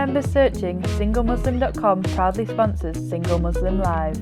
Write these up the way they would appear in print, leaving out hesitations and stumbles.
members searching, singlemuslim.com proudly sponsors Single Muslim Live.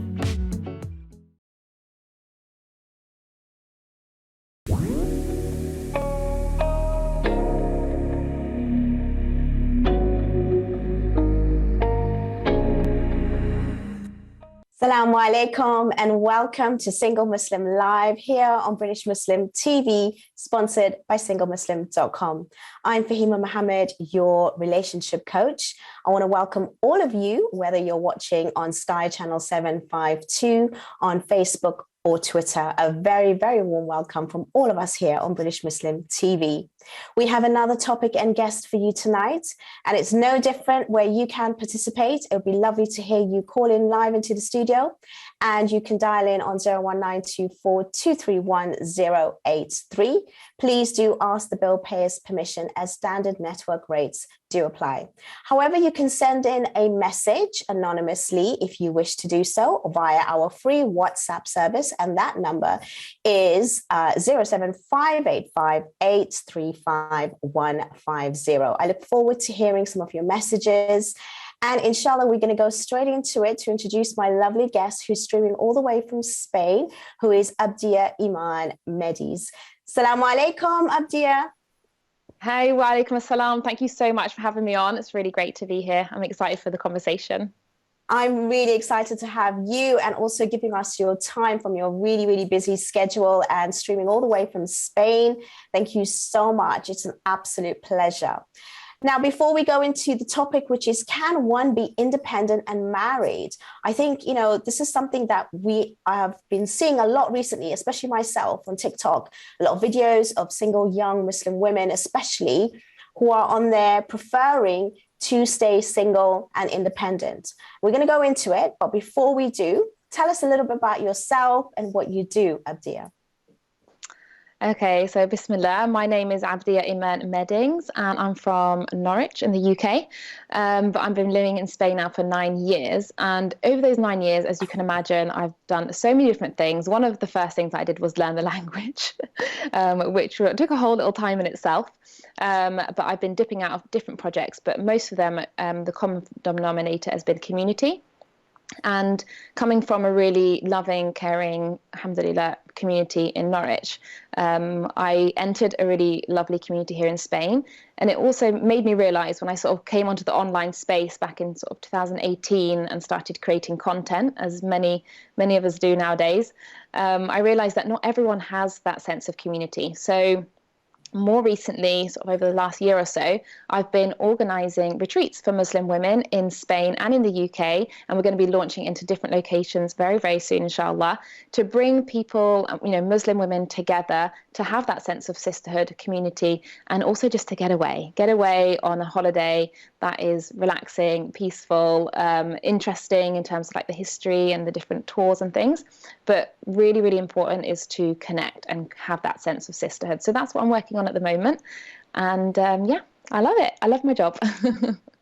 Assalamu alaikum and welcome to Single Muslim Live here on British Muslim TV, sponsored by singlemuslim.com. I'm Fahima Mohammed, your relationship coach. I want to welcome all of you, whether you're watching on Sky Channel 752, on Facebook or Twitter. A very, very warm welcome from all of us here on British Muslim TV. We have another topic and guest for you tonight, and it's no different where you can participate. It would be lovely to hear you call in live into the studio, and you can dial in on 01924231083. Please do ask the bill payer's permission, as standard network rates do apply. However, you can send in a message anonymously if you wish to do so via our free WhatsApp service, and that number is 07585835150. I look forward to hearing some of your messages. And inshallah, we're going to go straight into it to introduce my lovely guest who's streaming all the way from Spain, who is Abdiya Iman Medis. Assalamu alaikum, Abdiya. Hey, wa alaikum assalam. Thank you so much for having me on. It's really great to be here. I'm excited for the conversation. I'm really excited to have you, and also giving us your time from your really, really busy schedule and streaming all the way from Spain. Thank you so much. It's an absolute pleasure. Now, before we go into the topic, which is, can one be independent and married? I think, this is something that we have been seeing a lot recently, especially myself on TikTok, a lot of videos of single young Muslim women, especially, who are on there preferring to stay single and independent. We're going to go into it, but before we do, tell us a little bit about yourself and what you do, Abdiya. Okay, so Bismillah, my name is Abdiya Iman Medings, and I'm from Norwich in the UK, but I've been living in Spain now for 9 years, and over those 9 years, as you can imagine, I've done so many different things. One of the first things I did was learn the language, which took a whole little time in itself, but I've been dipping out of different projects, but most of them, the common denominator has been community. And coming from a really loving, caring, alhamdulillah, community in Norwich, I entered a really lovely community here in Spain. And it also made me realize, when I sort of came onto the online space back in sort of 2018 and started creating content, as many of us do nowadays, I realized that not everyone has that sense of community. So more recently, sort of over the last year or so, I've been organising retreats for Muslim women in Spain and in the UK, and we're going to be launching into different locations very, very soon, inshallah, to bring people, Muslim women together to have that sense of sisterhood, community, and also just to get away on a holiday that is relaxing, peaceful, interesting in terms of like the history and the different tours and things. But really, really important is to connect and have that sense of sisterhood. So that's what I'm working on at the moment. And I love it. I love my job.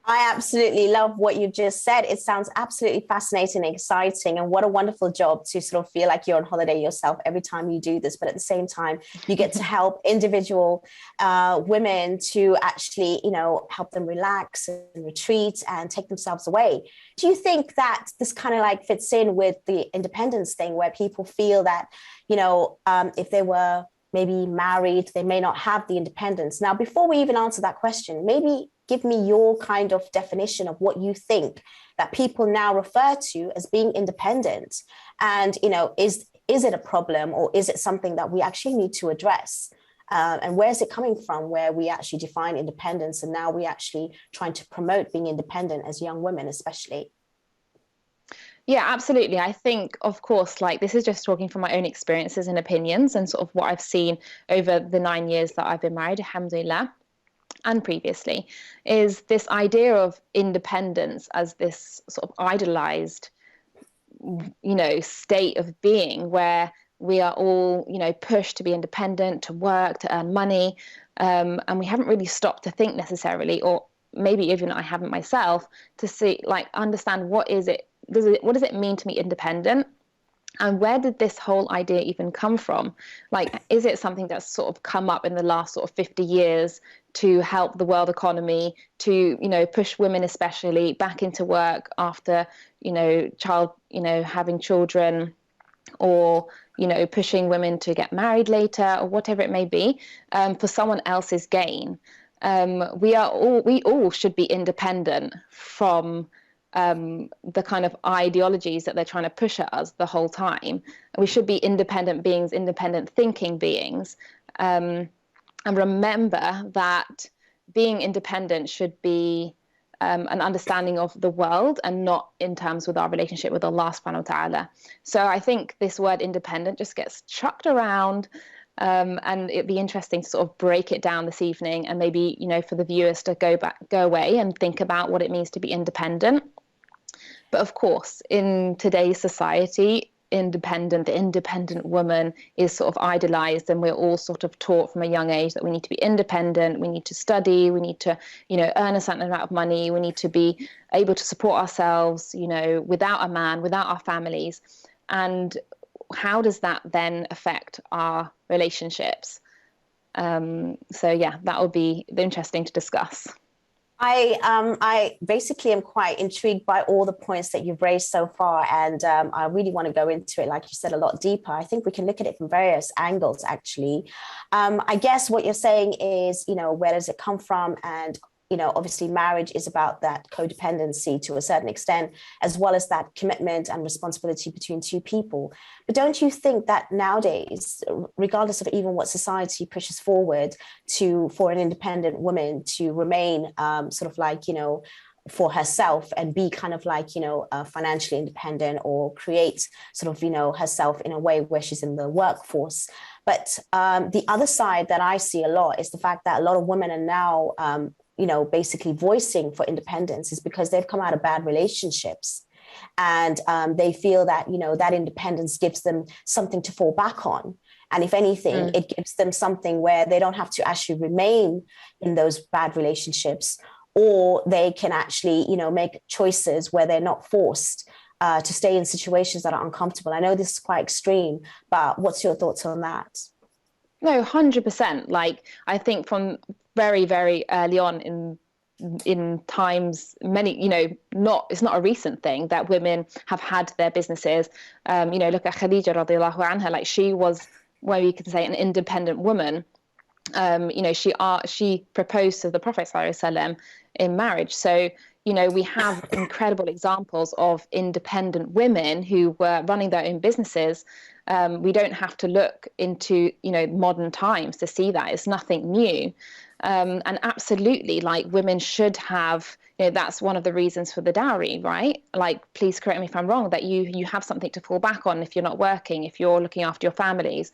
I absolutely love what you just said. It sounds absolutely fascinating and exciting. And what a wonderful job to sort of feel like you're on holiday yourself every time you do this. But at the same time, you get to help individual women to actually, help them relax and retreat and take themselves away. Do you think that this kind of like fits in with the independence thing, where people feel that, if they were maybe married, they may not have the independence? Now, before we even answer that question, maybe give me your kind of definition of what you think that people now refer to as being independent. And, is it a problem, or is it something that we actually need to address? And where is it coming from, where we actually define independence and now we actually trying to promote being independent as young women, especially? Yeah, absolutely. I think, of course, like this is just talking from my own experiences and opinions and sort of what I've seen over the 9 years that I've been married, alhamdulillah, and previously, is this idea of independence as this sort of idolized, state of being where we are all, pushed to be independent, to work, to earn money. And we haven't really stopped to think necessarily, or maybe even I haven't myself, to see, understand what does it mean to be independent? And where did this whole idea even come from? Like, is it something that's sort of come up in the last sort of 50 years to help the world economy, to, push women especially back into work after, having children, or, pushing women to get married later, or whatever it may be, for someone else's gain? We all should be independent from the kind of ideologies that they're trying to push at us the whole time. We should be independent beings, independent thinking beings, and remember that being independent should be an understanding of the world, and not in terms with our relationship with Allah subhanahu wa ta'ala. So I think this word independent just gets chucked around, and it'd be interesting to sort of break it down this evening, and maybe, for the viewers to go away and think about what it means to be independent. But of course, in today's society, the independent woman is sort of idolized, and we're all sort of taught from a young age that we need to be independent, we need to study, we need to, earn a certain amount of money, we need to be able to support ourselves, without a man, without our families. And how does that then affect our relationships? So yeah, that will be interesting to discuss. I basically am quite intrigued by all the points that you've raised so far, and I really want to go into it, like you said, a lot deeper. I think we can look at it from various angles, actually. I guess what you're saying is, where does it come from? And obviously marriage is about that codependency to a certain extent, as well as that commitment and responsibility between two people. But don't you think that nowadays, regardless of even what society pushes forward for an independent woman to remain for herself and be kind of financially independent, or create sort of, herself in a way where she's in the workforce? But the other side that I see a lot is the fact that a lot of women are now, basically voicing for independence, is because they've come out of bad relationships. And they feel that, that independence gives them something to fall back on. And if anything, it gives them something where they don't have to actually remain in those bad relationships, or they can actually, make choices where they're not forced to stay in situations that are uncomfortable. I know this is quite extreme, but what's your thoughts on that? No, 100%. Like, I think from very, very early on in times, many, it's not a recent thing that women have had their businesses. Look at Khadija radiallahu anha, like she was, well, you could say, an independent woman. She proposed to the Prophet ﷺ in marriage. So, we have incredible examples of independent women who were running their own businesses. We don't have to look into, modern times to see that. It's nothing new. And absolutely, like, women should have, that's one of the reasons for the dowry, right? Like, please correct me if I'm wrong, that you have something to fall back on if you're not working, if you're looking after your families.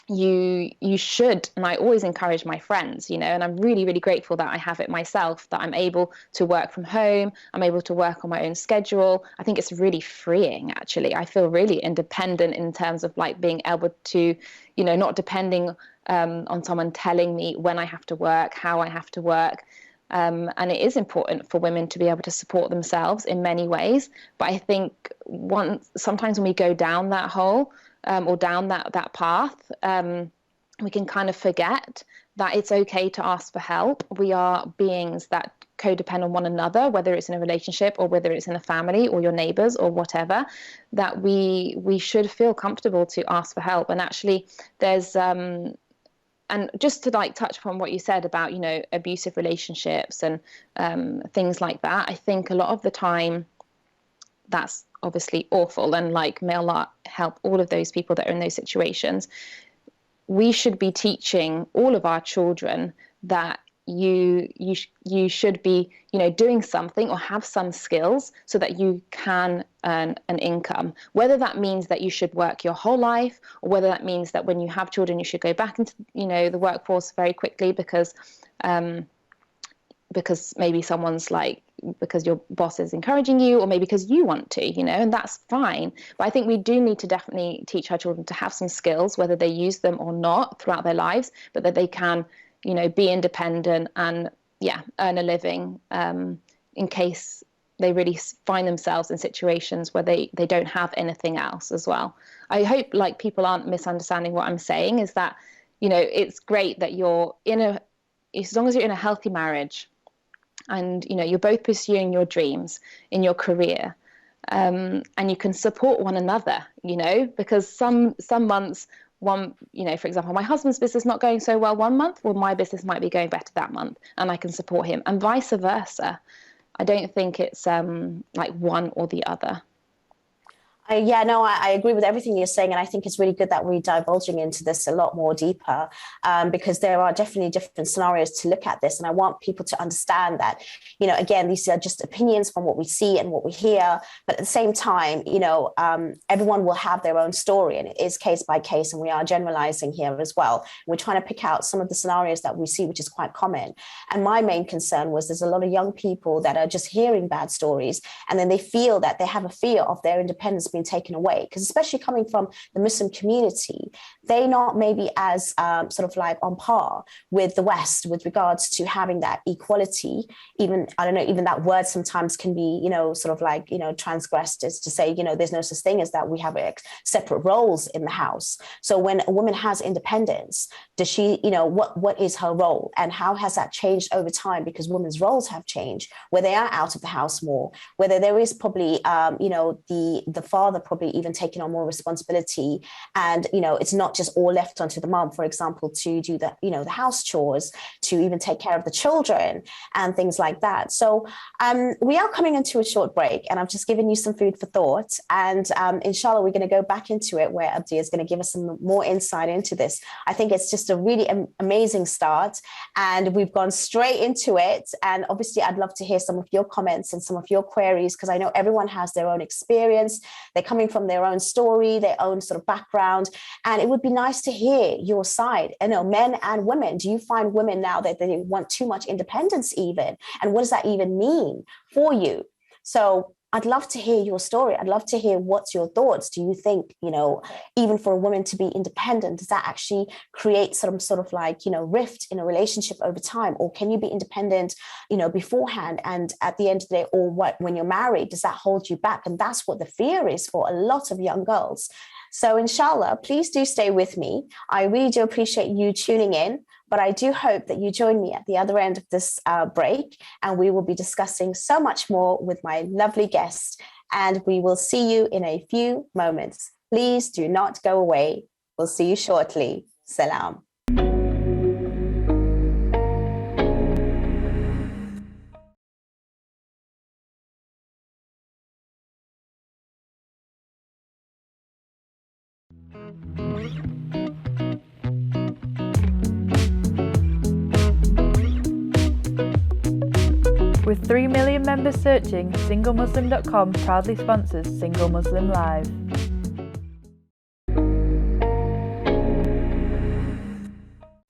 You should, and I always encourage my friends, and I'm really, really grateful that I have it myself, that I'm able to work from home, I'm able to work on my own schedule. I think it's really freeing, actually. I feel really independent in terms of like being able to, not depending on someone telling me when I have to work, how I have to work. And it is important for women to be able to support themselves in many ways. But I think sometimes when we go down that hole, or down that path, we can kind of forget that it's okay to ask for help. We are beings that codepend on one another, whether it's in a relationship or whether it's in a family or your neighbors or whatever, that we should feel comfortable to ask for help. And actually there's and just to like touch upon what you said about, abusive relationships and things like that, I think a lot of the time that's obviously awful, and like, may Allah help all of those people that are in those situations. We should be teaching all of our children that you should be, doing something or have some skills so that you can earn an income, whether that means that you should work your whole life, or whether that means that when you have children you should go back into the workforce very quickly because maybe someone's like, because your boss is encouraging you, or maybe because you want to, and that's fine. But I think we do need to definitely teach our children to have some skills, whether they use them or not throughout their lives, but that they can, be independent and earn a living, in case they really find themselves in situations where they don't have anything else as well. I hope like people aren't misunderstanding what I'm saying, is that, you know, it's great that as long as you're in a healthy marriage and, you know, you're both pursuing your dreams in your career, and you can support one another, you know, because some months, you know, for example, my husband's business not going so well one month, well, my business might be going better that month, and I can support him, and vice versa. I don't think it's like one or the other. I agree with everything you're saying. And I think it's really good that we're divulging into this a lot more deeper, because there are definitely different scenarios to look at this. And I want people to understand that, you know, again, these are just opinions from what we see and what we hear. But at the same time, you know, everyone will have their own story, and it is case by case. And we are generalizing here as well. We're trying to pick out some of the scenarios that we see, which is quite common. And my main concern was there's a lot of young people that are just hearing bad stories, and then they feel that they have a fear of their independence being taken away, because especially coming from the Muslim community, they're not maybe as sort of like on par with the West with regards to having that equality. Even, I don't know, even that word sometimes can be, you know, sort of like, you know, transgressed, as to say, you know, there's no such thing as that. We have separate roles in the house. So when a woman has independence, does she, you know, what is her role, and how has that changed over time? Because women's roles have changed, where they are out of the house more, whether there is probably, you know, the father probably even taking on more responsibility, and, you know, it's not just all left onto the mom, for example, to do the, you know, the house chores, to even take care of the children and things like that. So we are coming into a short break, and I've just given you some food for thought, and inshallah we're going to go back into it, where Abdiya is going to give us some more insight into this. I think it's just a really amazing start, and we've gone straight into it. And obviously I'd love to hear some of your comments and some of your queries, because I know everyone has their own experience. They're coming from their own story, their own sort of background, and it would be nice to hear your side. You know, men and women, do you find women now that they want too much independence even? And what does that even mean for you? So I'd love to hear your story. I'd love to hear what's your thoughts. Do you think, you know, even for a woman to be independent, does that actually create some sort of like, you know, rift in a relationship over time? Or can you be independent, you know, beforehand, and at the end of the day, or when you're married, does that hold you back? And that's what the fear is for a lot of young girls. So inshallah, please do stay with me. I really do appreciate you tuning in, but I do hope that you join me at the other end of this break, and we will be discussing so much more with my lovely guest, and we will see you in a few moments. Please do not go away. We'll see you shortly. Salam. With 3 million members searching, SingleMuslim.com proudly sponsors Single Muslim Live.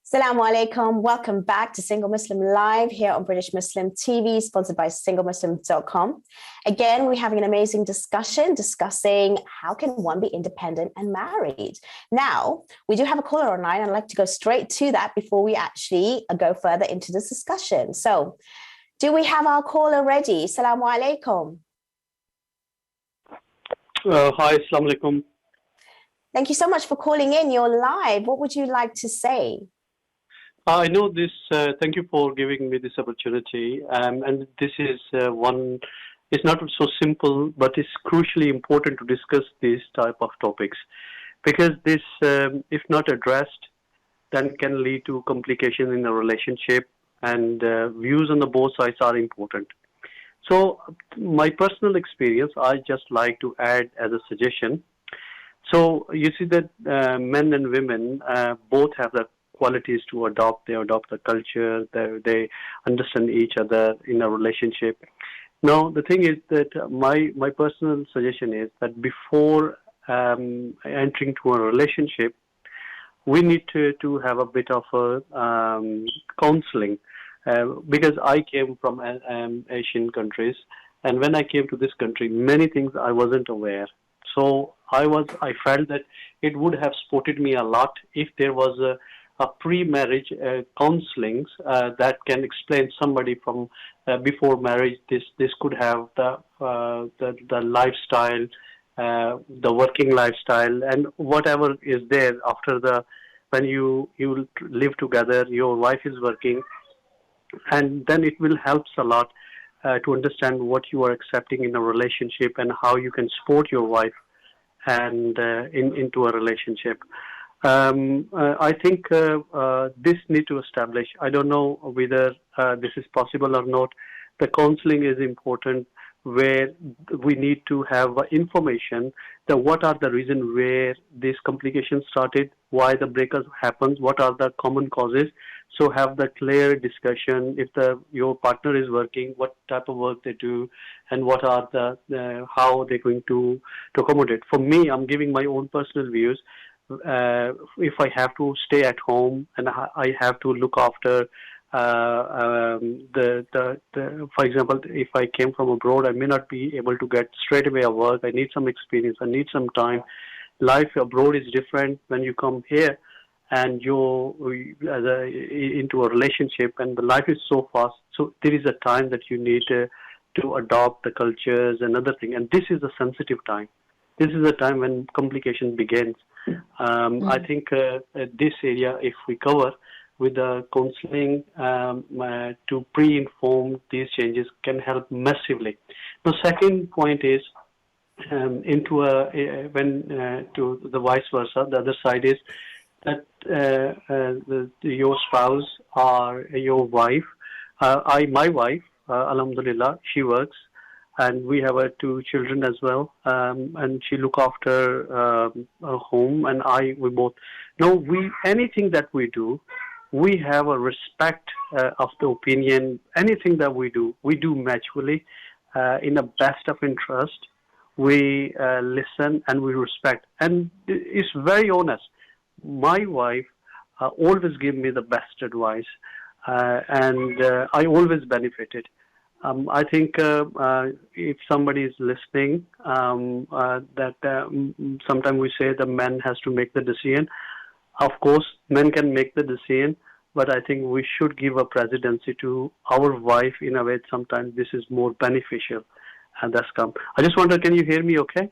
Assalamu alaikum. Welcome back to Single Muslim Live here on British Muslim TV, sponsored by SingleMuslim.com. Again, we're having an amazing discussion discussing how can one be independent and married. Now, we do have a caller online. I'd like to go straight to that before we actually go further into this discussion. So, do we have our caller ready? Assalamu alaikum. Hi, assalamu alaikum. Thank you so much for calling in. You're live. What would you like to say? I know this. Thank you for giving me this opportunity. And this is one, it's not so simple, but it's crucially important to discuss these type of topics, because this, if not addressed, then can lead to complications in a relationship, and views on the both sides are important. So my personal experience, I just like to add as a suggestion. So you see that men and women both have the qualities to adopt. They adopt the culture, they understand each other in a relationship. Now, the thing is that my personal suggestion is that before entering to a relationship, we need to have a bit of a counseling, because I came from Asian countries, and when I came to this country, many things I wasn't aware. So I felt that it would have supported me a lot if there was pre-marriage counselings that can explain somebody from before marriage. This could have the lifestyle, the working lifestyle, and whatever is there after when you live together. Your wife is working, and then it will helps a lot to understand what you are accepting in a relationship and how you can support your wife and into a relationship. I think this need to establish. I don't know whether this is possible or not. The counseling is important, where we need to have information that what are the reasons where this complication started, why the breakup happens, what are the common causes. So have the clear discussion. If your partner is working, what type of work they do, and what are how they're going to accommodate. For me, I'm giving my own personal views. If I have to stay at home and I have to look after for example, if I came from abroad, I may not be able to get straight away a work. I need some experience. I need some time. Life abroad is different when you come here and you're into a relationship, and the life is so fast. So there is a time that you need to adopt the cultures and other things. And this is a sensitive time. This is a time when complication begins. I think this area, if we cover with the counseling to pre-inform these changes, can help massively. The second point is to the vice versa. The other side is that your spouse or your wife, my wife, alhamdulillah, she works, and we have 2 children as well, and she look after a home, and we both. Now, anything that we do, we have a respect of the opinion. Anything that we do mutually in the best of interest. We listen and we respect, and it's very honest. My wife always give me the best advice, and I always benefited. I think if somebody is listening, that sometimes we say the man has to make the decision. Of course, men can make the decision, but I think we should give a presidency to our wife in a way. Sometimes this is more beneficial, and that's come. I just wonder, can you hear me okay?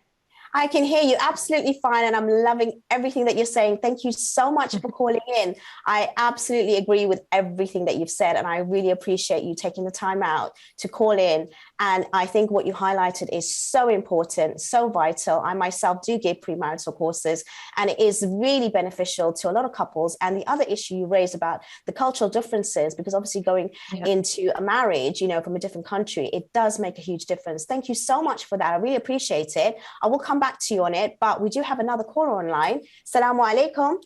I can hear you absolutely fine, and I'm loving everything that you're saying. Thank you so much for calling in. I absolutely agree with everything that you've said, and I really appreciate you taking the time out to call in. And I think what you highlighted is so important, so vital. I myself do give premarital courses, and it is really beneficial to a lot of couples. And the other issue you raised about the cultural differences, because obviously going into a marriage, from a different country, it does make a huge difference. Thank you so much for that. I really appreciate it. I will come back to you on it, but we do have another caller online. Assalamu alaikum.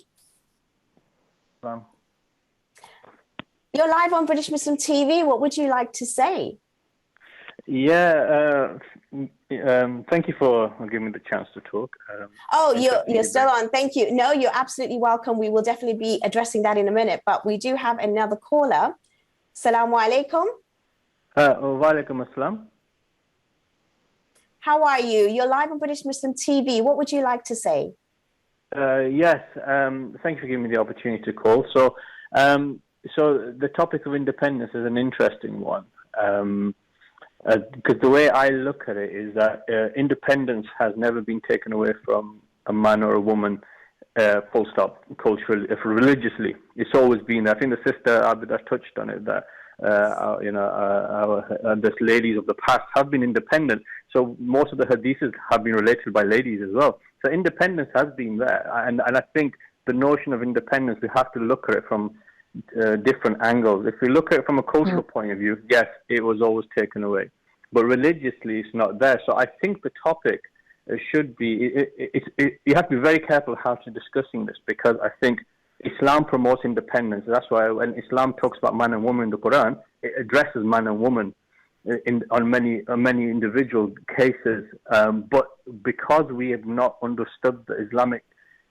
You're live on British Muslim TV. What would you like to say? Thank you for giving me the chance to talk. You're still on. Thank you. No, you're absolutely welcome. We will definitely be addressing that in a minute, but we do have another caller. Assalamu alaikum. Wa alaikum assalam. How are you? You're live on British Muslim TV. What would you like to say? Yes, thank you for giving me the opportunity to call. So the topic of independence is an interesting one, because the way I look at it is that independence has never been taken away from a man or a woman, full stop, culturally, religiously. It's always been. I think the sister Abdiya touched on it, that the ladies of the past have been independent. So most of the hadiths have been related by ladies as well. So independence has been there. And I think the notion of independence, we have to look at it from different angles. If we look at it from a cultural point of view, yes, it was always taken away. But religiously, it's not there. So I think the topic should be, you have to be very careful how to discussing this, because I think Islam promotes independence. That's why when Islam talks about man and woman in the Quran, it addresses man and woman on many individual cases. But because we have not understood the Islamic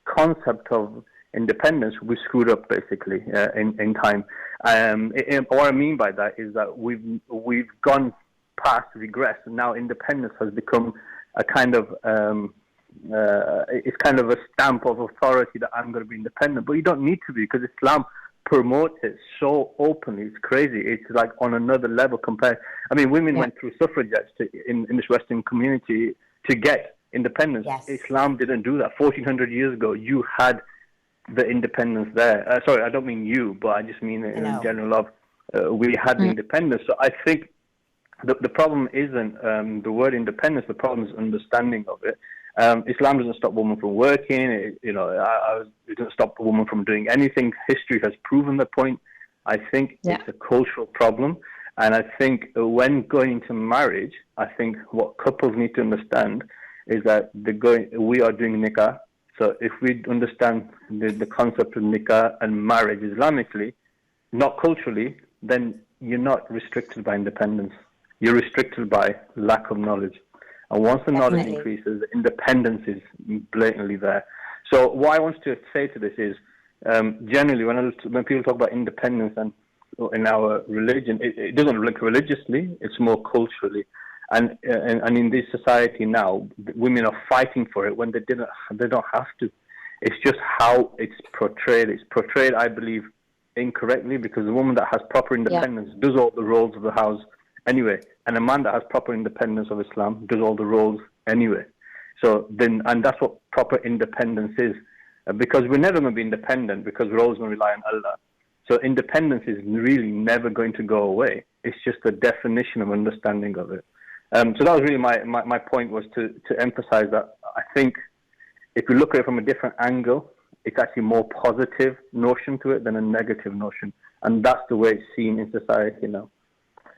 concept of independence, we screwed up basically in time. What I mean by that is that we've gone past regress, and now independence has become a kind of it's kind of a stamp of authority that I'm going to be independent. But you don't need to be, because Islam promotes it so openly. It's crazy. It's like on another level compared. I mean, women went through suffragettes in this Western community to get independence. Yes. Islam didn't do that. 1400 years ago, you had the independence there. Sorry, I don't mean you, but I just mean it in general of we had the independence. So I think the problem isn't the word independence. The problem is understanding of it. Islam doesn't stop women from working. It doesn't stop a woman from doing anything. History has proven the point. I think it's a cultural problem. And I think when going into marriage, I think what couples need to understand is that we are doing nikah. So if we understand the concept of nikah and marriage Islamically, not culturally, then you're not restricted by independence. You're restricted by lack of knowledge. And once the knowledge increases, independence is blatantly there. So what I want to say to this is, generally, when people talk about independence and in our religion, it doesn't look religiously, it's more culturally. And in this society now, women are fighting for it when they don't have to. It's just how it's portrayed. It's portrayed, I believe, incorrectly, because the woman that has proper independence does all the roles of the house anyway, and a man that has proper independence of Islam does all the roles anyway. And that's what proper independence is, because we're never going to be independent, because we're always going to rely on Allah. So independence is really never going to go away. It's just a definition of understanding of it. So that was really my point, was to emphasize that I think if you look at it from a different angle, it's actually more positive notion to it than a negative notion. And that's the way it's seen in society now.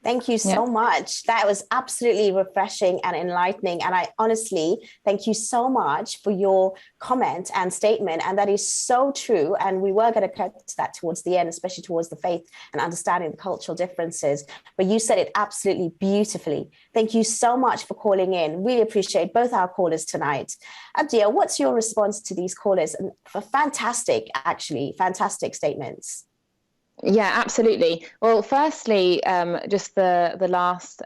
Thank you so much. That was absolutely refreshing and enlightening. And I honestly thank you so much for your comment and statement. And that is so true. And we were going to cut to that towards the end, especially towards the faith and understanding the cultural differences. But you said it absolutely beautifully. Thank you so much for calling in. Really appreciate both our callers tonight. Abdiya, what's your response to these callers? And for fantastic statements. Yeah, absolutely. Well, firstly, just the last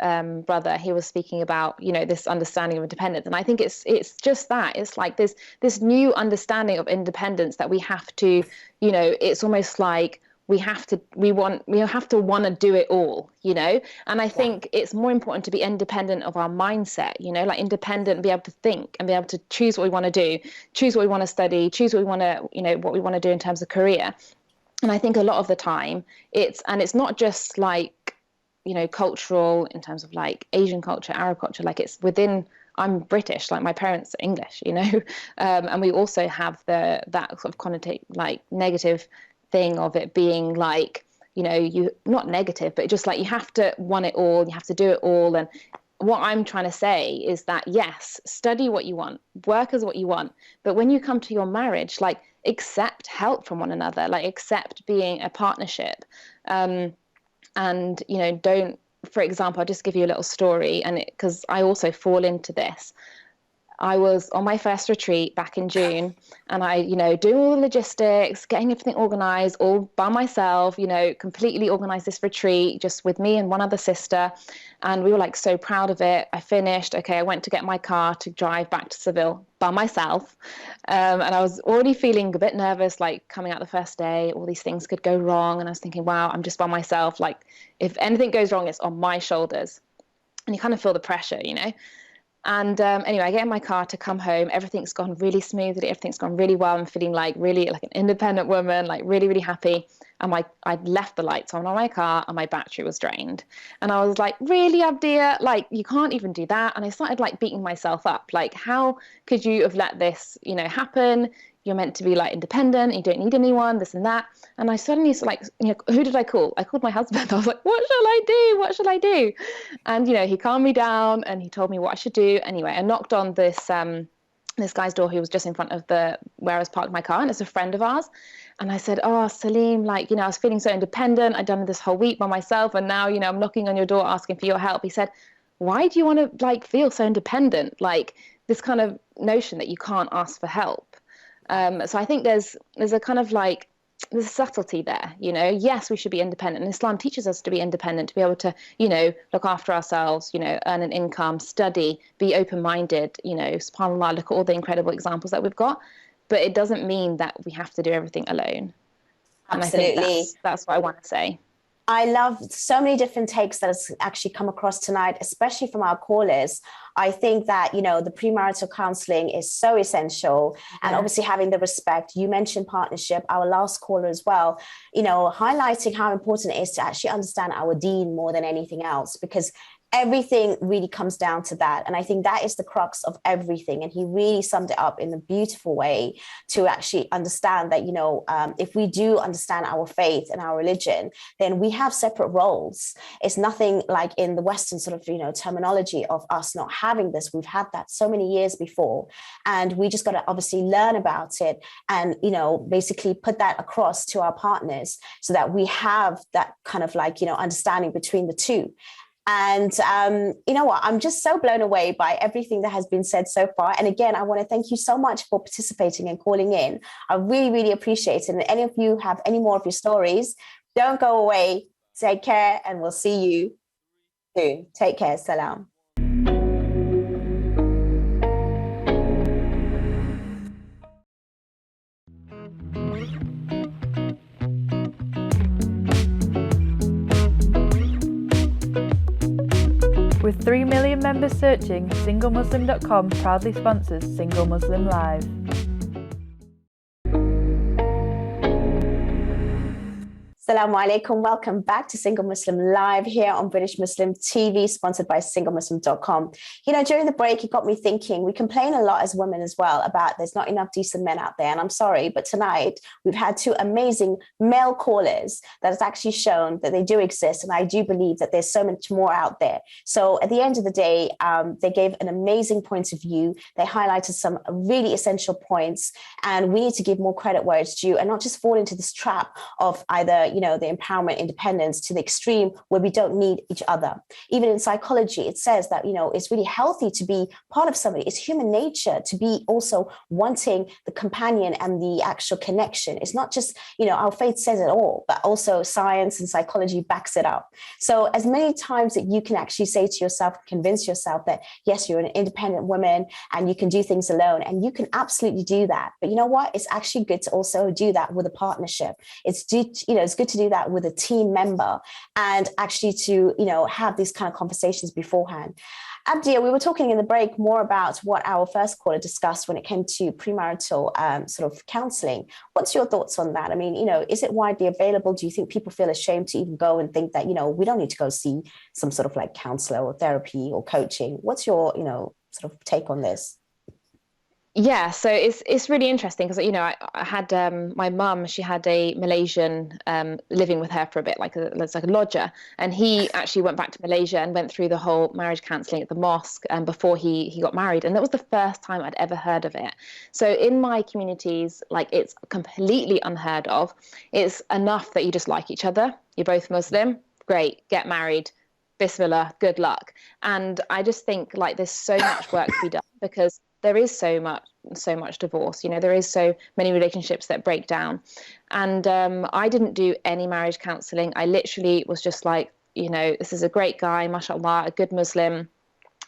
brother, he was speaking about, this understanding of independence. And I think it's just that. It's like this new understanding of independence that we have to, it's almost like we have to want to do it all, And I think it's more important to be independent of our mindset, like independent, be able to think and be able to choose what we want to do, choose what we want to study, choose what we want to, what we want to do in terms of career. And I think a lot of the time it's not just like, cultural in terms of like Asian culture, Arab culture, like it's within, I'm British, like my parents are English, and we also have that sort of connotate like negative thing of it being like, you not negative, but just like you have to want it all, you have to do it all. And what I'm trying to say is that, yes, study what you want, work as what you want. But when you come to your marriage, like accept help from one another, like accept being a partnership. And, don't, for example, I'll just give you a little story, and because I also fall into this. I was on my first retreat back in June, and I, doing all the logistics, getting everything organized all by myself, completely organized this retreat just with me and one other sister. And we were like so proud of it. I finished. Okay, I went to get my car to drive back to Seville by myself. And I was already feeling a bit nervous, like coming out the first day, all these things could go wrong. And I was thinking, wow, I'm just by myself. Like if anything goes wrong, it's on my shoulders. And you kind of feel the pressure, And anyway, I get in my car to come home. Everything's gone really smoothly. Everything's gone really well. I'm feeling like really like an independent woman, like really, really happy. And I'd left the lights on my car and my battery was drained. And I was like, really, Abdiya? Like, you can't even do that. And I started like beating myself up. Like, how could you have let this, happen? You're meant to be like independent. You don't need anyone, this and that. And I suddenly like, who did I call? I called my husband. I was like, what shall I do? What shall I do? And, he calmed me down and he told me what I should do. Anyway, I knocked on this guy's door who was just in front of where I was parked my car, and it's a friend of ours. And I said, oh, Salim, like, I was feeling so independent. I'd done this whole week by myself. And now, I'm knocking on your door asking for your help. He said, why do you want to like feel so independent? Like this kind of notion that you can't ask for help. So I think there's a kind of like there's a subtlety there, you know. Yes, we should be independent, and Islam teaches us to be independent, to be able to, you know, look after ourselves, you know, earn an income, study, be open-minded, you know. SubhanAllah, look at all the incredible examples that we've got, but it doesn't mean that we have to do everything alone. And Absolutely. I think that's what I want to say. I love so many different takes that has actually come across tonight, especially from our callers. I think that, you know, the premarital counseling is so essential, and obviously having the respect. You mentioned partnership, our last caller as well, you know, highlighting how important it is to actually understand our deen more than anything else, because everything really comes down to that. And I think that is the crux of everything. And he really summed it up in a beautiful way to actually understand that, you know, if we do understand our faith and our religion, then we have separate roles. It's nothing like in the Western sort of, you know, terminology of us not having this. We've had that so many years before, and we just got to obviously learn about it and, you know, basically put that across to our partners so that we have that kind of like, you know, understanding between the two. And you know what, I'm just so blown away by everything that has been said so far. And again, I want to thank you so much for participating and calling in. I really, really appreciate it. And any of you have any more of your stories, don't go away. Take care, and we'll see you soon. Take care. Salam. With 3 million members searching, singlemuslim.com proudly sponsors Single Muslim Live. Assalamu alaikum. Welcome back to Single Muslim Live here on British Muslim TV, sponsored by singlemuslim.com. You know, during the break, it got me thinking, we complain a lot as women as well about there's not enough decent men out there. And I'm sorry, but tonight we've had two amazing male callers that has actually shown that they do exist. And I do believe that there's so much more out there. So at the end of the day, they gave an amazing point of view. They highlighted some really essential points, and we need to give more credit where it's due and not just fall into this trap of either, you know, the empowerment, independence to the extreme where we don't need each other. Even in psychology, it says that, you know, it's really healthy to be part of somebody. It's human nature to be also wanting the companion and the actual connection. It's not just, you know, our faith says it all, but also science and psychology backs it up. So as many times that you can actually say to yourself, convince yourself that, yes, you're an independent woman and you can do things alone, and you can absolutely do that. But you know what? It's actually good to also do that with a partnership. It's good to do that with a team member, and actually to, you know, have these kind of conversations beforehand. Abdiya, we were talking in the break more about what our first caller discussed when it came to premarital sort of counseling. What's your thoughts on that? I mean, you know, is it widely available? Do you think people feel ashamed to even go and think that, you know, we don't need to go see some sort of like counselor or therapy or coaching? What's your, you know, sort of take on this? Yeah, so it's really interesting because, you know, I had my mum, she had a Malaysian living with her for a bit, like a lodger, and he actually went back to Malaysia and went through the whole marriage counselling at the mosque before he got married, and that was the first time I'd ever heard of it. So in my communities, like, it's completely unheard of. It's enough that you just like each other, you're both Muslim, great, get married, Bismillah, good luck. And I just think, like, there's so much work to be done because there is so much divorce, you know, there is so many relationships that break down. And I didn't do any marriage counseling. I literally was just like, you know, this is a great guy, mashallah, a good Muslim.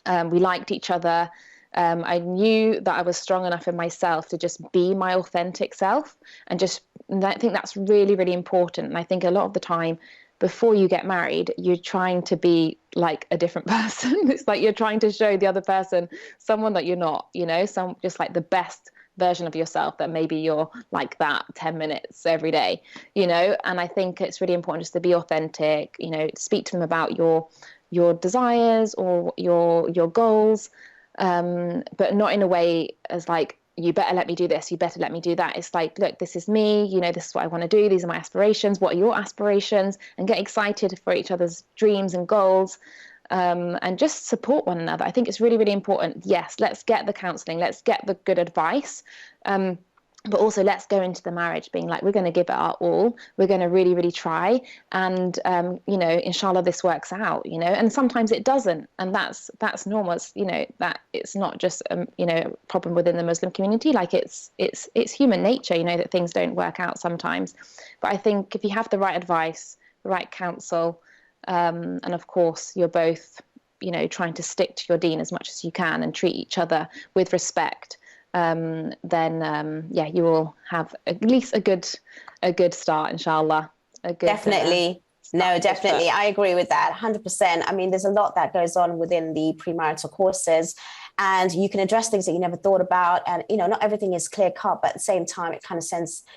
We liked each other. I knew that I was strong enough in myself to just be my authentic self, and I think that's really, really important. And I think a lot of the time, before you get married, you're trying to be like a different person. It's like you're trying to show the other person someone that you're not, you know, just like the best version of yourself, that maybe you're like that 10 minutes every day, you know. And I think it's really important just to be authentic, you know, speak to them about your desires or your goals, but not in a way as like, you better let me do this, you better let me do that. It's like, look, this is me, you know, this is what I want to do, these are my aspirations, what are your aspirations? And get excited for each other's dreams and goals, and just support one another. I think it's really, really important. Yes, let's get the counselling, let's get the good advice. but also let's go into the marriage being like, we're going to give it our all. We're going to really, really try. And, you know, inshallah, this works out, you know, and sometimes it doesn't. And that's normal. It's, you know, that it's not just, you know, a problem within the Muslim community. Like it's human nature, you know, that things don't work out sometimes. But I think if you have the right advice, the right counsel, and of course, you're both, you know, trying to stick to your deen as much as you can and treat each other with respect, then yeah, you will have at least a good start, inshallah. Definitely. No, definitely. I agree with that 100%. I mean, there's a lot that goes on within the premarital courses, and you can address things that you never thought about. And, you know, not everything is clear cut, but at the same time, it kind of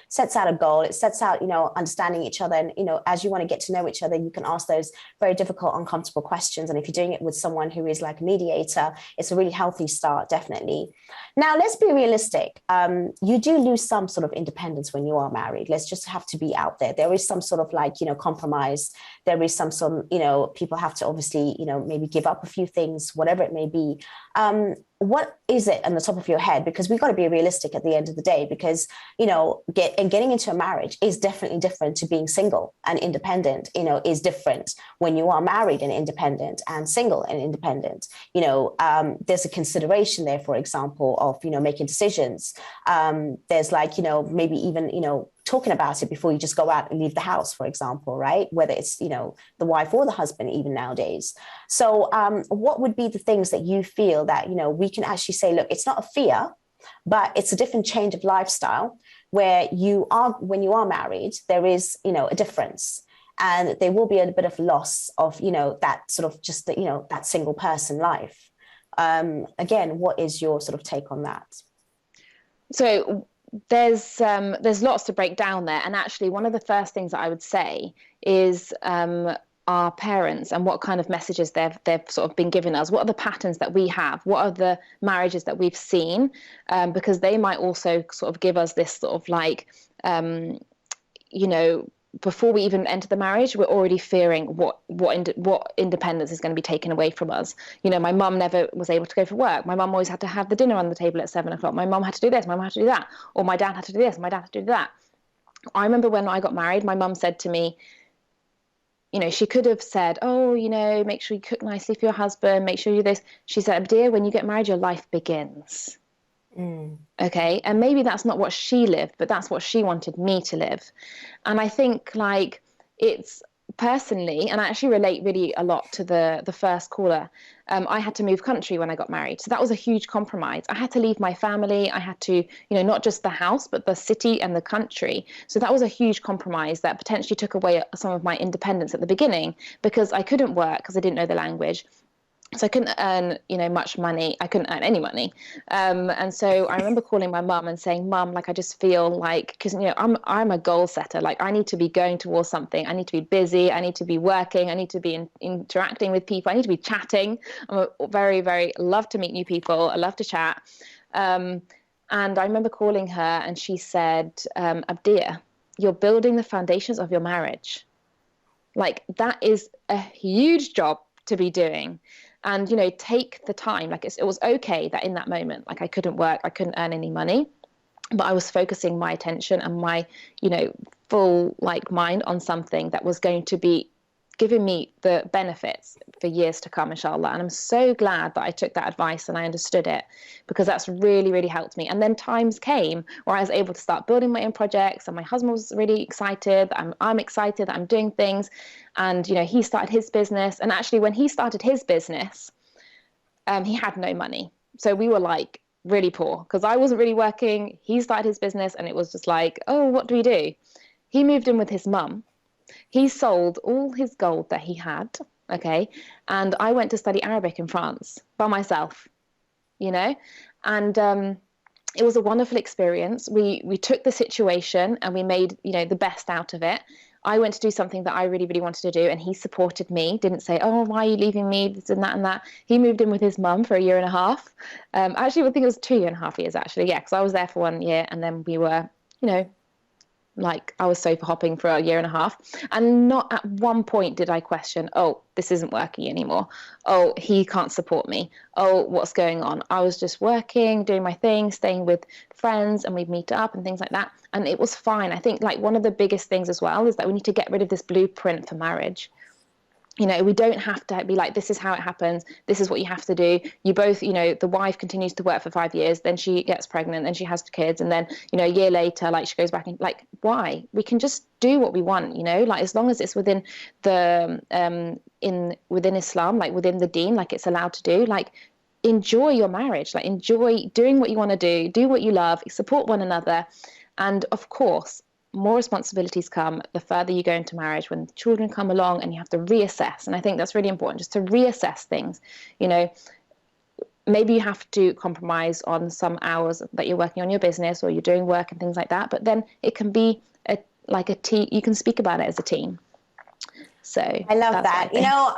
sets out a goal. It sets out, you know, understanding each other. And, you know, as you want to get to know each other, you can ask those very difficult, uncomfortable questions. And if you're doing it with someone who is like a mediator, it's a really healthy start, definitely. Now, let's be realistic. You do lose some sort of independence when you are married. Let's just have to be out there. There is some sort of like, you know, compromise. There is some, you know, people have to obviously, you know, maybe give up a few things, whatever it may be. What is it on the top of your head? Because we've got to be realistic at the end of the day, because, you know, getting into a marriage is definitely different to being single and independent, you know, is different when you are married and independent and single and independent. You know, there's a consideration there, for example, of, you know, making decisions. There's like, you know, maybe even, you know, talking about it before you just go out and leave the house, for example, right? Whether it's, you know, the wife or the husband, even nowadays. So what would be the things that you feel that, you know, we can actually say, look, it's not a fear, but it's a different change of lifestyle where you are, when you are married, there is, you know, a difference, and there will be a bit of loss of, you know, that sort of just the, you know, that single person life. Again, what is your sort of take on that? So there's lots to break down there, and actually one of the first things that I would say is our parents and what kind of messages they've sort of been giving us. What are the patterns that we have? What are the marriages that we've seen? Because they might also sort of give us this sort of like, you know, before we even enter the marriage, we're already fearing what independence is going to be taken away from us. You know, my mum never was able to go for work. My mum always had to have the dinner on the table at 7 o'clock. My mum had to do this, my mum had to do that. Or my dad had to do this, my dad had to do that. I remember when I got married, my mum said to me, you know, she could have said, oh, you know, make sure you cook nicely for your husband, make sure you do this. She said, Abdiya, when you get married, your life begins. Okay. And maybe that's not what she lived, but that's what she wanted me to live. And I think like it's personally, and I actually relate really a lot to the first caller. I had to move country when I got married. So that was a huge compromise. I had to leave my family. I had to, you know, not just the house, but the city and the country. So that was a huge compromise that potentially took away some of my independence at the beginning, because I couldn't work because I didn't know the language. So I couldn't earn, you know, much money. I couldn't earn any money. And so I remember calling my mum and saying, Mum, like, I just feel like, because, you know, I'm a goal setter. Like, I need to be going towards something. I need to be busy. I need to be working. I need to be interacting with people. I need to be chatting. I'm very, very love to meet new people. I love to chat. And I remember calling her and she said, Abdiya, you're building the foundations of your marriage. Like, that is a huge job to be doing. And, you know, take the time. Like, it was okay that in that moment, like, I couldn't work, I couldn't earn any money, but I was focusing my attention and my, you know, full like mind on something that was going to be giving me the benefits for years to come, inshallah. And I'm so glad that I took that advice and I understood it, because that's really, really helped me. And then times came where I was able to start building my own projects, and my husband was really excited. I'm excited that I'm doing things. And, you know, he started his business. And actually, when he started his business, he had no money. So we were like really poor because I wasn't really working. He started his business and it was just like, oh, what do we do? He moved in with his mum. He sold all his gold that he had, okay? And I went to study Arabic in France by myself, you know? And it was a wonderful experience. We took the situation and we made, you know, the best out of it. I went to do something that I really, really wanted to do, and he supported me, didn't say, oh, why are you leaving me, this and that and that. He moved in with his mum for 1.5 years. Actually, I think it was 2.5 years, actually, yeah, because I was there for 1 year, and then we were, you know, like I was sofa hopping for a year and a half, and not at one point did I question, oh, this isn't working anymore. Oh, he can't support me. Oh, what's going on? I was just working, doing my thing, staying with friends, and we'd meet up and things like that. And it was fine. I think like one of the biggest things as well is that we need to get rid of this blueprint for marriage. You know, we don't have to be like, this is how it happens. This is what you have to do. You both, you know, the wife continues to work for 5 years, then she gets pregnant, then she has kids. And then, you know, a year later, like she goes back and like, why? We can just do what we want, you know, like as long as it's within the, within Islam, like within the deen, like it's allowed to do, like enjoy your marriage, like enjoy doing what you want to do what you love, support one another. And of course, more responsibilities come the further you go into marriage, when children come along and you have to reassess. And I think that's really important, just to reassess things. You know, maybe you have to compromise on some hours that you're working on your business or you're doing work and things like that, but then it can be like a team. You can speak about it as a team. So I love that. You know,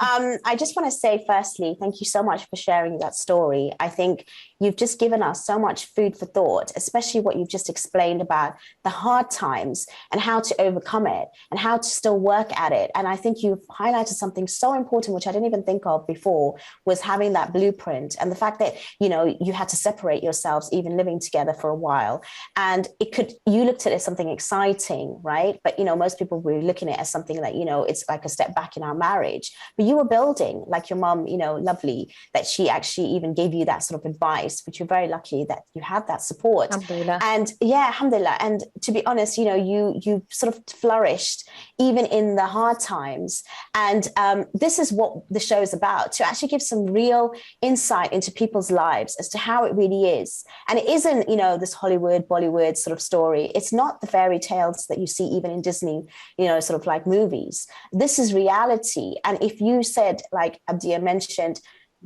I just want to say, firstly, thank you so much for sharing that story. I think you've just given us so much food for thought, especially what you've just explained about the hard times and how to overcome it and how to still work at it. And I think you've highlighted something so important, which I didn't even think of before, was having that blueprint and the fact that, you know, you had to separate yourselves, even living together for a while. And you looked at it as something exciting, right? But, you know, most people were looking at it as something that, you know, it's like a step back in our marriage. But you were building, like your mom, you know, lovely, that she actually even gave you that sort of advice, which you're very lucky that you had that support. Alhamdulillah. And yeah, alhamdulillah. And to be honest, you know, you sort of flourished even in the hard times. And this is what the show is about, to actually give some real insight into people's lives as to how it really is. And it isn't, you know, this Hollywood, Bollywood sort of story. It's not the fairy tales that you see even in Disney, you know, sort of like movies. This is reality. And if you said, like Abdiya mentioned,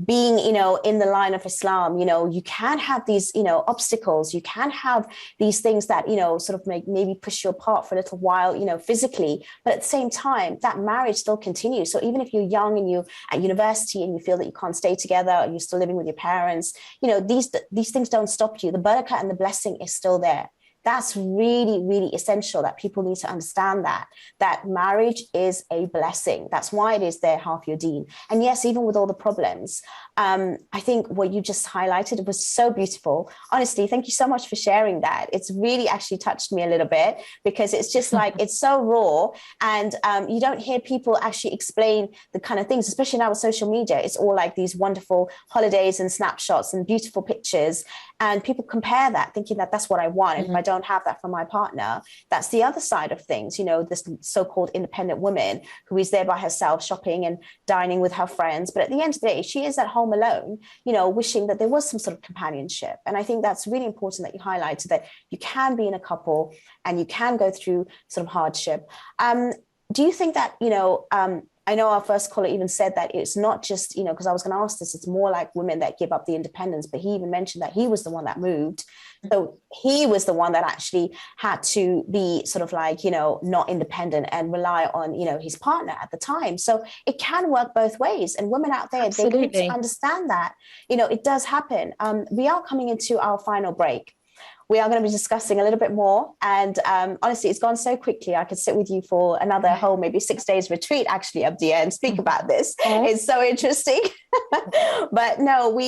being, you know, in the line of Islam, you know, you can have these, you know, obstacles, you can have these things that, you know, sort of maybe push you apart for a little while, you know, physically, but at the same time, that marriage still continues. So even if you're young and you're at university and you feel that you can't stay together, or you're still living with your parents, you know, these things don't stop you. The barakah and the blessing is still there. That's really, really essential, that people need to understand that marriage is a blessing. That's why it is there, half your deen. And yes, even with all the problems, I think what you just highlighted was so beautiful. Honestly, thank you so much for sharing that. It's really actually touched me a little bit, because it's just like, it's so raw. And you don't hear people actually explain the kind of things, especially now with social media. It's all like these wonderful holidays and snapshots and beautiful pictures. And people compare that, thinking that that's what I want. And if I don't have that from my partner, that's the other side of things. You know, this so-called independent woman who is there by herself, shopping and dining with her friends. But at the end of the day, she is at home alone, you know, wishing that there was some sort of companionship. And I think that's really important that you highlighted, that you can be in a couple and you can go through sort of hardship. Do you think that, you know, I know our first caller even said that it's not just, you know, because I was going to ask this, it's more like women that give up the independence, but he even mentioned that he was the one that moved. So he was the one that actually had to be sort of like, you know, not independent and rely on, you know, his partner at the time. So it can work both ways. And women out there, Absolutely. they need to understand that, you know, it does happen. We are coming into our final break. We are going to be discussing a little bit more. And honestly, it's gone so quickly. I could sit with you for another whole, maybe 6 days retreat, actually, Abdiya, and speak about this. It's so interesting. But no,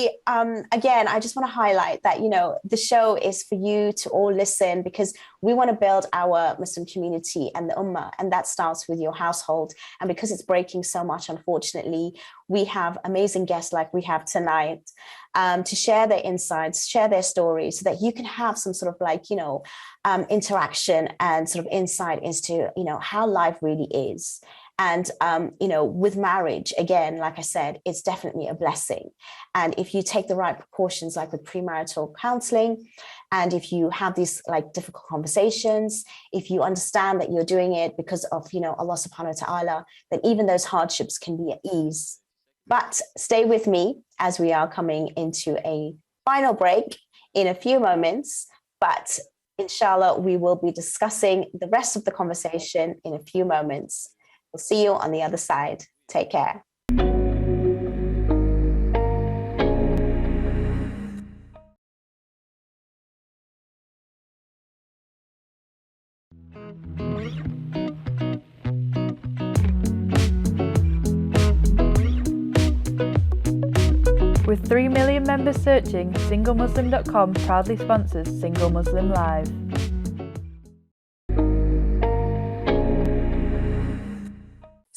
again, I just want to highlight that, you know, the show is for you to all listen, because we want to build our Muslim community and the ummah. And that starts with your household. And because it's breaking so much, unfortunately, we have amazing guests like we have tonight, to share their insights, share their stories, so that you can have some sort of like, you know, interaction and sort of insight into, you know, how life really is. And, you know, with marriage, again, like I said, it's definitely a blessing. And if you take the right precautions, like with premarital counseling, and if you have these like difficult conversations, if you understand that you're doing it because of, you know, Allah subhanahu wa ta'ala, then even those hardships can be at ease. But stay with me as we are coming into a final break in a few moments. But inshallah, we will be discussing the rest of the conversation in a few moments. We'll see you on the other side. Take care. 3 million members searching, singlemuslim.com proudly sponsors Single Muslim Live.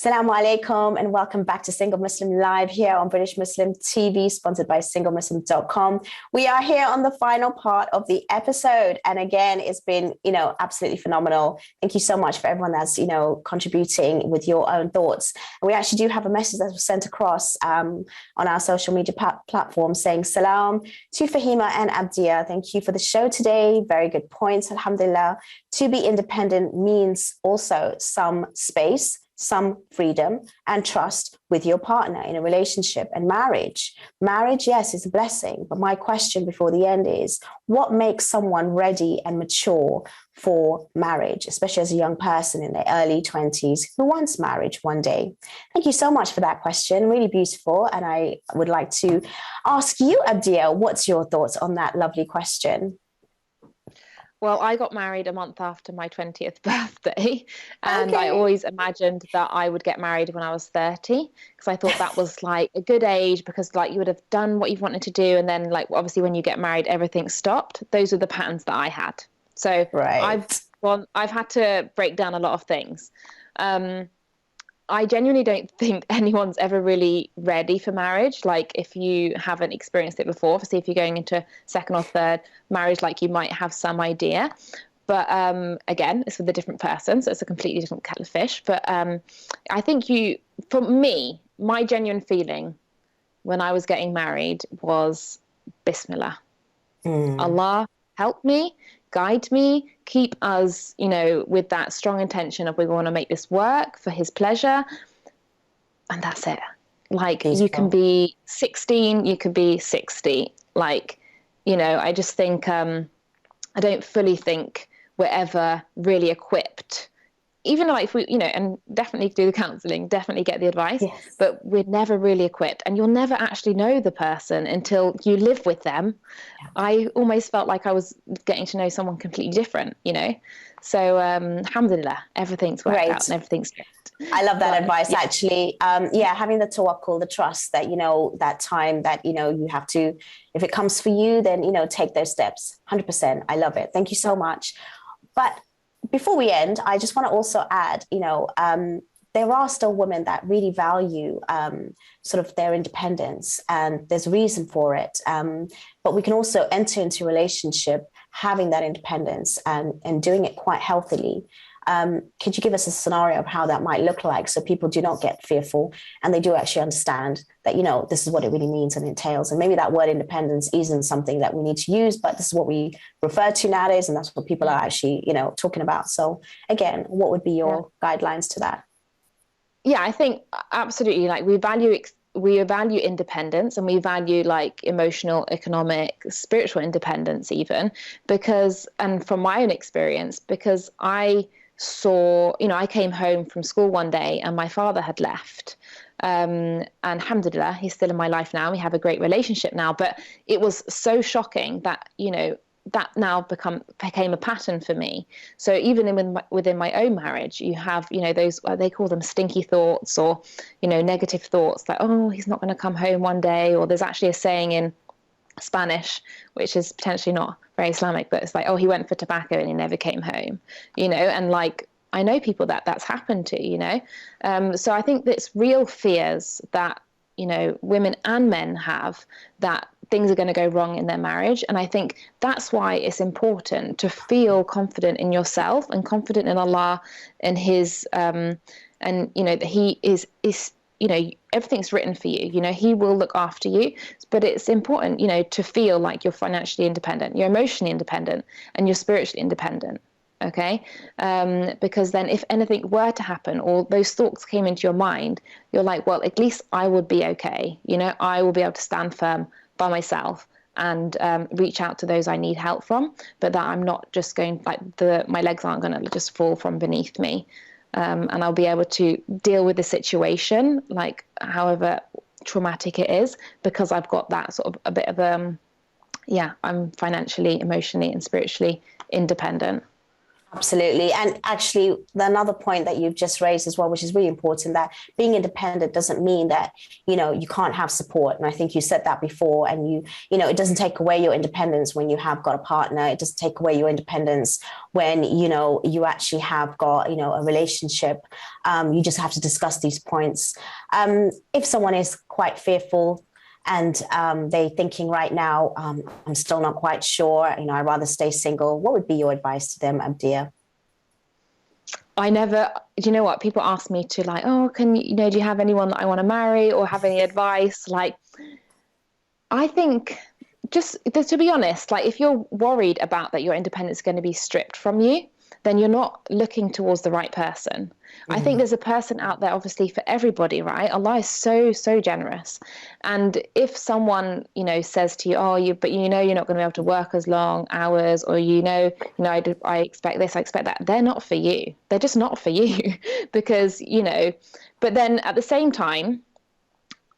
Assalamu alaikum and welcome back to Single Muslim Live here on British Muslim TV, sponsored by singlemuslim.com. We are here on the final part of the episode. And again, it's been, absolutely phenomenal. Thank you so much for everyone that's, contributing with your own thoughts. And we actually do have a message that was sent across on our social media platform saying, Salam to Fahima and Abdiya. Thank you for the show today. Very good points. Alhamdulillah. To be independent means also some space, some freedom and trust with your partner in a relationship and marriage. Marriage, yes, is a blessing. But my question before the end is, what makes someone ready and mature for marriage, especially as a young person in their early 20s who wants marriage one day? Thank you so much for that question. Really beautiful. And I would like to ask you, Abdiya, what's your thoughts on that lovely question? Well, I got married a month after my 20th birthday, and I always imagined that I would get married when I was 30, because I thought that was like a good age, because like you would have done what you've wanted to do, and then like obviously when you get married, everything stopped. Those are the patterns that I had. So I've had to break down a lot of things. I genuinely don't think anyone's ever really ready for marriage. Like if you haven't experienced it before, obviously if you're going into second or third marriage, like you might have some idea. But again, it's with a different person, so it's a completely different kettle of fish. But I think for me, my genuine feeling when I was getting married was Bismillah. Allah help me, guide me, keep us, with that strong intention of we want to make this work for his pleasure. And that's it. Like you can be 16, you could be 60. Like, I just think, I don't fully think we're ever really equipped. Even like if we, and definitely do the counselling, definitely get the advice, but we're never really equipped. And you'll never actually know the person until you live with them. Yeah. I almost felt like I was getting to know someone completely different, So, alhamdulillah, everything's worked out and everything's good. I love that advice, actually. Having the tawakkul, the trust that, that time that, you have to, if it comes for you, then, take those steps. 100%. I love it. Thank you so much. But before we end, I just want to also add, there are still women that really value sort of their independence, and there's a reason for it. But we can also enter into a relationship having that independence and doing it quite healthily. Could you give us a scenario of how that might look like, so people do not get fearful and they do actually understand that, this is what it really means and entails? And maybe that word independence isn't something that we need to use, but this is what we refer to nowadays. And that's what people are actually, talking about. So again, what would be your guidelines to that? Yeah, I think absolutely. Like we value independence, and we value like emotional, economic, spiritual independence even, because, and from my own experience, because I saw, I came home from school one day and my father had left. And alhamdulillah, he's still in my life now. We have a great relationship now, but it was so shocking that, that now became a pattern for me. So even within my own marriage, you have, those, they call them stinky thoughts, or, negative thoughts like, oh, he's not going to come home one day. Or there's actually a saying in Spanish, which is potentially not very Islamic, but it's like, oh, he went for tobacco and he never came home, and like, I know people that's happened to, so I think that's real fears that, women and men have, that things are going to go wrong in their marriage. And I think that's why it's important to feel confident in yourself and confident in Allah and his, and, that he is, everything's written for you, he will look after you. But it's important, to feel like you're financially independent, you're emotionally independent, and you're spiritually independent. Okay. Because then if anything were to happen, or those thoughts came into your mind, you're like, well, at least I would be okay. I will be able to stand firm by myself and reach out to those I need help from, but that I'm not just going, like my legs aren't going to just fall from beneath me. And I'll be able to deal with the situation, like however traumatic it is, because I've got that sort of a bit of I'm financially, emotionally and spiritually independent. Absolutely. And actually, another point that you've just raised as well, which is really important, that being independent doesn't mean that, you can't have support. And I think you said that before. And it doesn't take away your independence when you have got a partner. It doesn't take away your independence when, you actually have got, a relationship. You just have to discuss these points. If someone is quite fearful, and they're thinking right now, I'm still not quite sure, I'd rather stay single, what would be your advice to them, Abdiya? Do you know what? People ask me to like, oh, do you have anyone that I want to marry or have any advice? Like, I think just to be honest, like if you're worried about that your independence is going to be stripped from you, then you're not looking towards the right person. I think there's a person out there, obviously, for everybody, right? Allah is so, so generous. And if someone, says to you, but you're not going to be able to work as long hours, or, I expect this, I expect that, they're not for you. They're just not for you because, but then at the same time,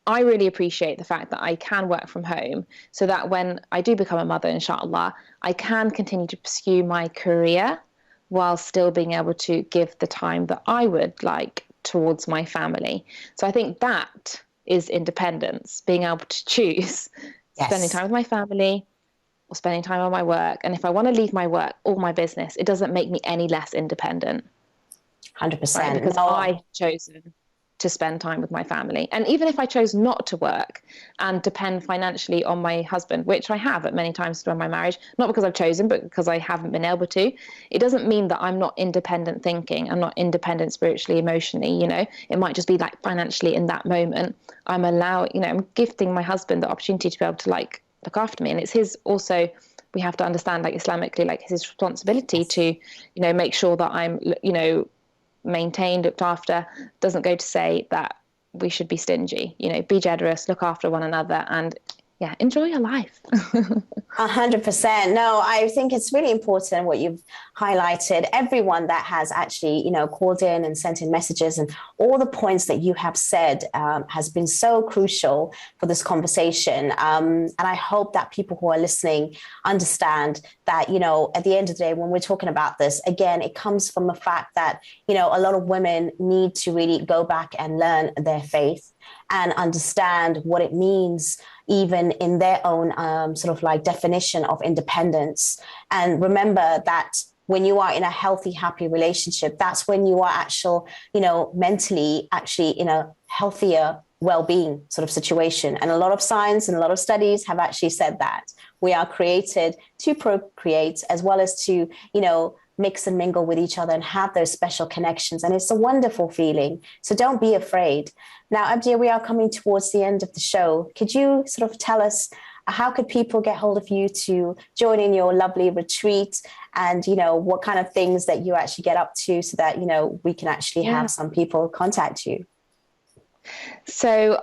I really appreciate the fact that I can work from home so that when I do become a mother, inshallah, I can continue to pursue my career while still being able to give the time that I would like towards my family. So I think that is independence, being able to choose spending time with my family or spending time on my work. And if I want to leave my work or my business, it doesn't make me any less independent. 100%. Right? Because I've chosen to spend time with my family. And even if I chose not to work and depend financially on my husband, which I have at many times throughout my marriage, not because I've chosen, but because I haven't been able to, it doesn't mean that I'm not independent thinking. I'm not independent spiritually, emotionally, it might just be like financially in that moment. I'm gifting my husband the opportunity to be able to like look after me. And it's his also, we have to understand like Islamically, like his responsibility to, make sure that I'm, maintained, looked after. Doesn't go to say that we should be stingy. Be generous, look after one another, and enjoy your life. 100%. No, I think it's really important what you've highlighted. Everyone that has actually, called in and sent in messages, and all the points that you have said has been so crucial for this conversation. And I hope that people who are listening understand that, at the end of the day, when we're talking about this, again, it comes from the fact that, a lot of women need to really go back and learn their faith and understand what it means, even in their own sort of like definition of independence. And remember that when you are in a healthy, happy relationship, that's when you are mentally actually in a healthier well-being sort of situation. And a lot of science and a lot of studies have actually said that we are created to procreate as well as to, mix and mingle with each other and have those special connections. And it's a wonderful feeling. So don't be afraid. Now, Abdiya, we are coming towards the end of the show. Could you sort of tell us how could people get hold of you to join in your lovely retreat, and, what kind of things that you actually get up to so that, we can actually have some people contact you? So,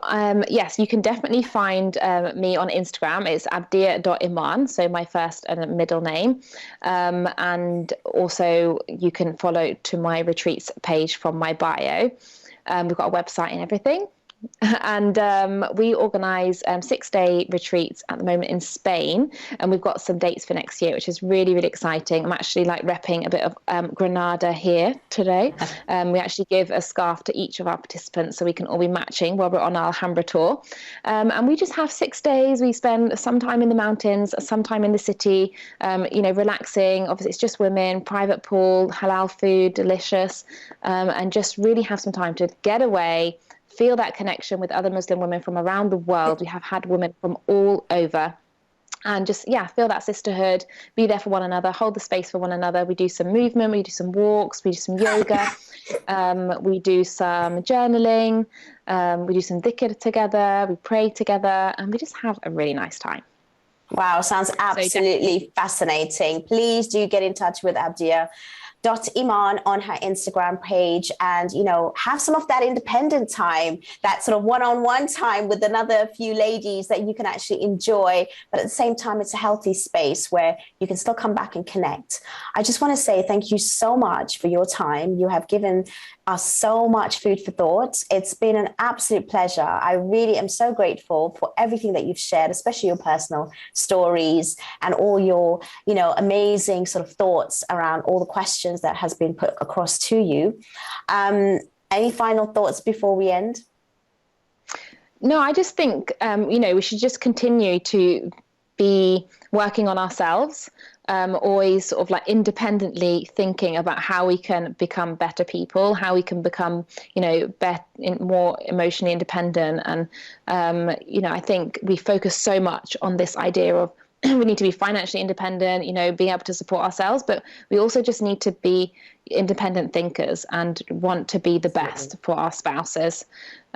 yes, you can definitely find me on Instagram. It's abdiya.iman, so my first and middle name. And also you can follow to my retreats page from my bio. We've got a website and everything. And we organise 6-day retreats at the moment in Spain, and we've got some dates for next year, which is really, really exciting. I'm actually like repping a bit of Granada here today. We actually give a scarf to each of our participants so we can all be matching while we're on our Alhambra tour. And we just have 6 days. We spend some time in the mountains, some time in the city, relaxing. Obviously, it's just women, private pool, halal food, delicious, and just really have some time to get away, feel that connection with other Muslim women from around the world. We have had women from all over, and just, feel that sisterhood, be there for one another, hold the space for one another. We do some movement, we do some walks, we do some yoga, we do some journaling, we do some dhikr together, we pray together, and we just have a really nice time. Wow, sounds absolutely fascinating. Please do get in touch with Abdiya.Iman on her Instagram page, and have some of that independent time, that sort of one-on-one time with another few ladies that you can actually enjoy, but at the same time it's a healthy space where you can still come back and connect. I just want to say thank you so much for your time. You have given us so much food for thought. It's been an absolute pleasure. I really am so grateful for everything that you've shared, especially your personal stories and all your amazing sort of thoughts around all the questions recommendations that has been put across to you. Any final thoughts before we end? No, I just think, we should just continue to be working on ourselves, always sort of like independently thinking about how we can become better people, how we can become, more emotionally independent. And, I think we focus so much on this idea of we need to be financially independent, being able to support ourselves, but we also just need to be independent thinkers and want to be the best for our spouses.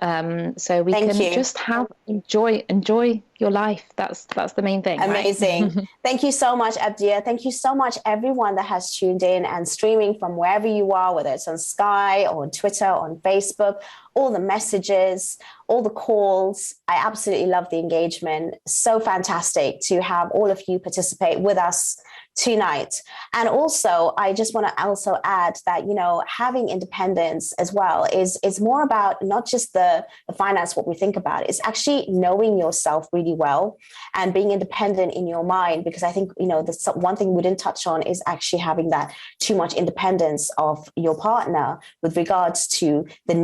So we can just enjoy your life. That's the main thing. Amazing. Right? Thank you so much, Abdiya. Thank you so much, everyone that has tuned in and streaming from wherever you are, whether it's on Sky or on Twitter, on Facebook, all the messages, all the calls. I absolutely love the engagement. So fantastic to have all of you participate with us tonight. And also, I just want to also add that, having independence as well is more about not just the finance, what we think about. It's actually knowing yourself really well and being independent in your mind, because I think, the one thing we didn't touch on is actually having that too much independence of your partner with regards to the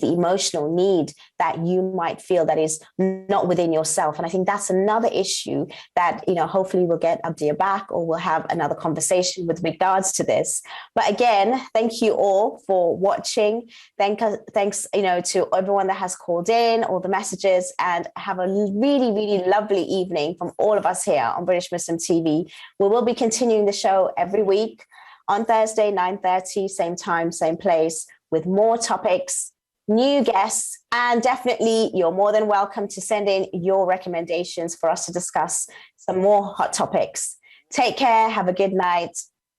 emotional need that you might feel that is not within yourself. And I think that's another issue that, hopefully we'll get Abdiya back, or we'll have another conversation with regards to this. But again, thank you all for watching. Thanks, to everyone that has called in, all the messages, and have a really, really lovely evening from all of us here on British Muslim TV. We will be continuing the show every week on Thursday, 9:30, same time, same place, with more topics, new guests, and definitely you're more than welcome to send in your recommendations for us to discuss some more hot topics. Take care. Have a good night.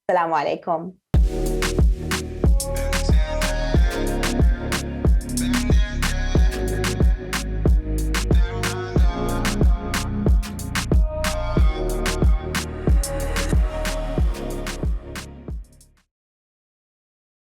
Assalamu alaikum.